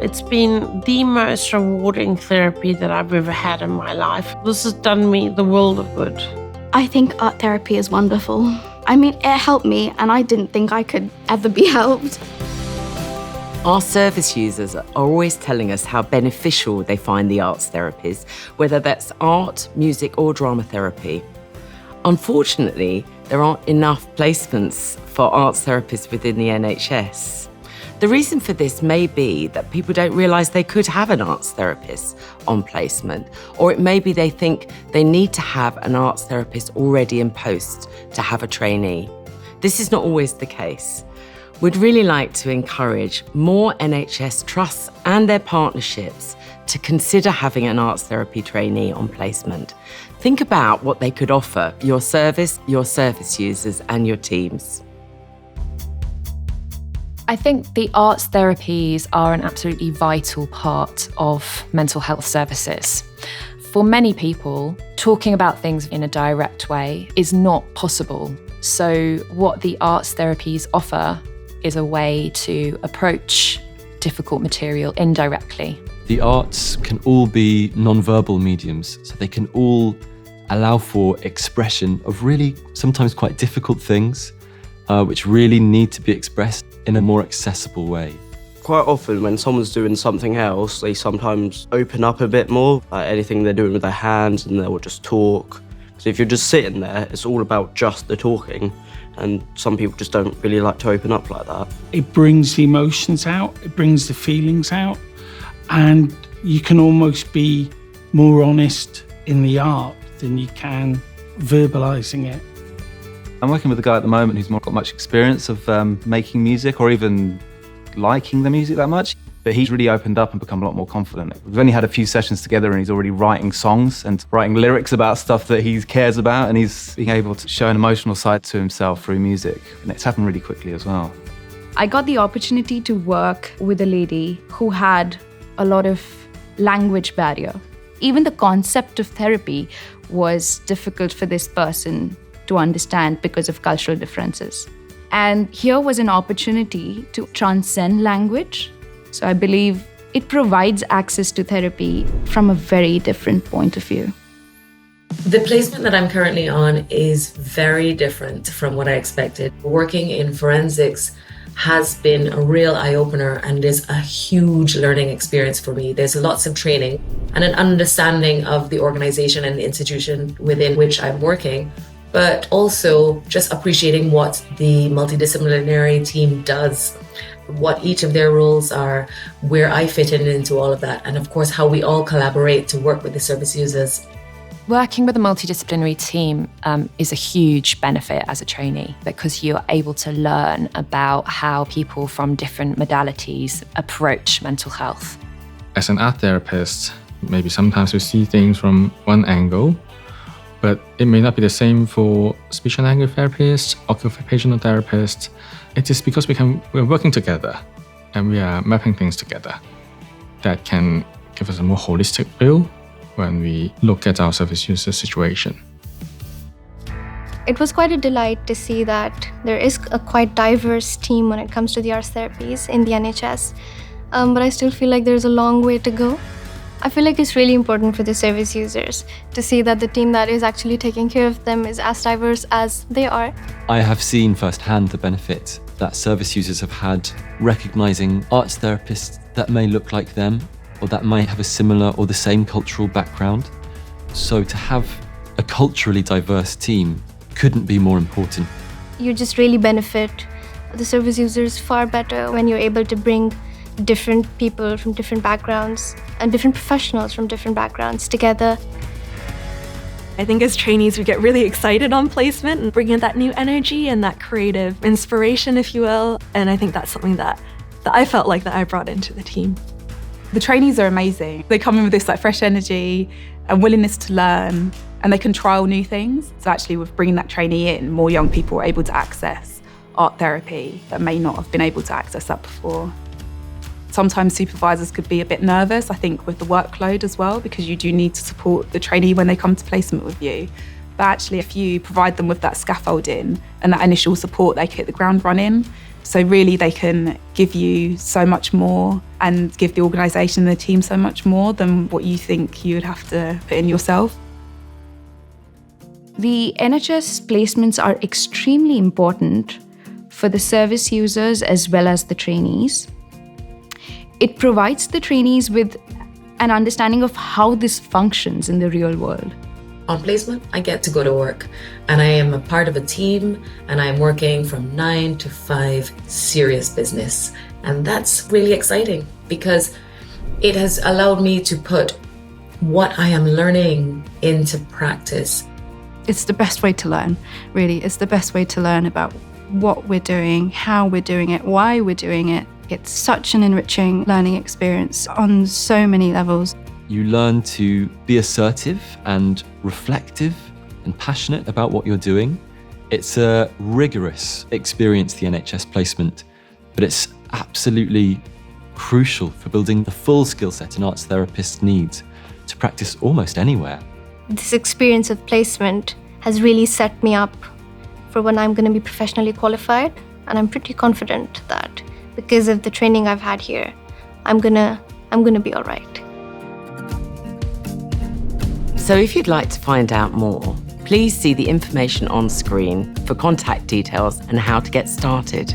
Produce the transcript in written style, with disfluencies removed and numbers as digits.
It's been the most rewarding therapy that I've ever had in my life. This has done me the world of good. I think art therapy is wonderful. I mean, it helped me, and I didn't think I could ever be helped. Our service users are always telling us how beneficial they find the arts therapies, whether that's art, music, or drama therapy. Unfortunately, there aren't enough placements for arts therapists within the NHS. The reason for this may be that people don't realise they could have an arts therapist on placement, or it may be they think they need to have an arts therapist already in post to have a trainee. This is not always the case. We'd really like to encourage more NHS trusts and their partnerships to consider having an arts therapy trainee on placement. Think about what they could offer your service users and your teams. I think the arts therapies are an absolutely vital part of mental health services. For many people, talking about things in a direct way is not possible. So what the arts therapies offer is a way to approach difficult material indirectly. The arts can all be non-verbal mediums, so they can all allow for expression of really sometimes quite difficult things, which really need to be expressed in a more accessible way. Quite often when someone's doing something else, they sometimes open up a bit more, like anything they're doing with their hands, and they'll just talk. So if you're just sitting there, it's all about just the talking, and some people just don't really like to open up like that. It brings the emotions out, it brings the feelings out, and you can almost be more honest in the art than you can verbalising it. I'm working with a guy at the moment who's not got much experience of making music or even liking the music that much, but he's really opened up and become a lot more confident. We've only had a few sessions together and he's already writing songs and writing lyrics about stuff that he cares about, and he's being able to show an emotional side to himself through music, and it's happened really quickly as well. I got the opportunity to work with a lady who had a lot of language barrier. Even the concept of therapy was difficult for this person to understand because of cultural differences. And here was an opportunity to transcend language. So I believe it provides access to therapy from a very different point of view. The placement that I'm currently on is very different from what I expected. Working in forensics has been a real eye-opener and is a huge learning experience for me. There's lots of training and an understanding of the organization and the institution within which I'm working, but also just appreciating what the multidisciplinary team does, what each of their roles are, where I fit in into all of that, and of course how we all collaborate to work with the service users. Working with a multidisciplinary team is a huge benefit as a trainee because you're able to learn about how people from different modalities approach mental health. As an art therapist, maybe sometimes we see things from one angle, but it may not be the same for speech and language therapists, occupational therapists. It is because we're working together and we are mapping things together that can give us a more holistic view when we look at our service user situation. It was quite a delight to see that there is a quite diverse team when it comes to the arts therapies in the NHS, but I still feel like there's a long way to go. I feel like it's really important for the service users to see that the team that is actually taking care of them is as diverse as they are. I have seen firsthand the benefit that service users have had recognising arts therapists that may look like them or that might have a similar or the same cultural background. So to have a culturally diverse team couldn't be more important. You just really benefit the service users far better when you're able to bring different people from different backgrounds and different professionals from different backgrounds together. I think as trainees, we get really excited on placement and bring in that new energy and that creative inspiration, if you will. And I think that's something that I felt like that I brought into the team. The trainees are amazing. They come in with this fresh energy and willingness to learn, and they can trial new things. So actually with bringing that trainee in, more young people are able to access art therapy that may not have been able to access that before. Sometimes supervisors could be a bit nervous, I think, with the workload as well, because you do need to support the trainee when they come to placement with you. But actually, if you provide them with that scaffolding and that initial support, they can hit the ground running. So really they can give you so much more and give the organisation and the team so much more than what you think you would have to put in yourself. The NHS placements are extremely important for the service users as well as the trainees. It provides the trainees with an understanding of how this functions in the real world. On placement, I get to go to work and I am a part of a team and I'm working from 9 to 5 serious business. And that's really exciting because it has allowed me to put what I am learning into practice. It's the best way to learn, really. It's the best way to learn about what we're doing, how we're doing it, why we're doing it. It's such an enriching learning experience on so many levels. You learn to be assertive and reflective and passionate about what you're doing. It's a rigorous experience, the NHS placement, but it's absolutely crucial for building the full skill set an arts therapist needs to practice almost anywhere. This experience of placement has really set me up for when I'm going to be professionally qualified, and I'm pretty confident that because of the training I've had here, I'm gonna be all right. So if you'd like to find out more, please see the information on screen for contact details and how to get started.